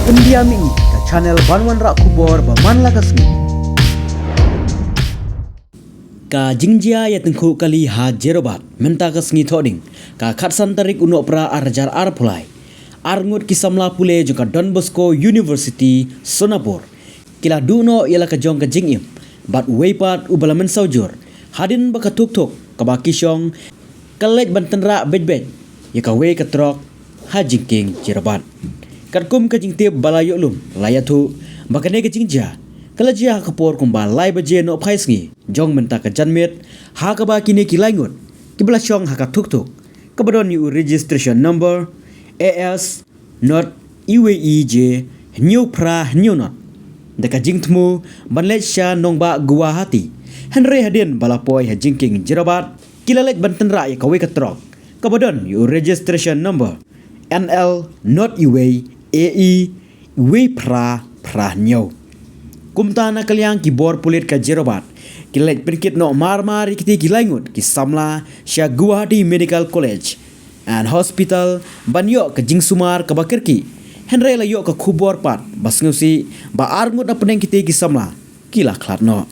Pendiami ke channel Banwan Rak Kubor Baman Lagasmi. Ka jingjia ya tengku kali ha jerobat menta ka sngi thoding ka khatsan tarik unok pra arjar arpulai arngut kisamla pule jongka Don Bosco University Sonapur kila duno ialah ka jong ka jingim bat weipat ubalamen saujur hadin baka tuk ka bakisong kalek bantenra bedbed ya ka we ka trok ha jingking jerobat katkum ka jingtip balayo lum layatu bakane ka jingjia kala jia kapor kumba lai baje no phaisngi jong menta ka janmet ha ka ba kini ki laingut ki bla chong ha ka tuk kabadon yu registration number AS not UAEJ new pra new not deka jingtmu banlesha nongba Guwahati Henry hadin balapoy ha jingking jirabat kilalek bantenra ya kawe katrok kabadon yu registration number NL not UA AE we pra new kumtana kalyang ki bor pulit ka jerobat kilek penkit no marmari kiti kilangut ki samla sya Guwahati Medical College and Hospital banyo ka jingsumar ka bakirki henry layo ka khubor pat basngusi ba arngut na peneng kiti ki samla kila klat no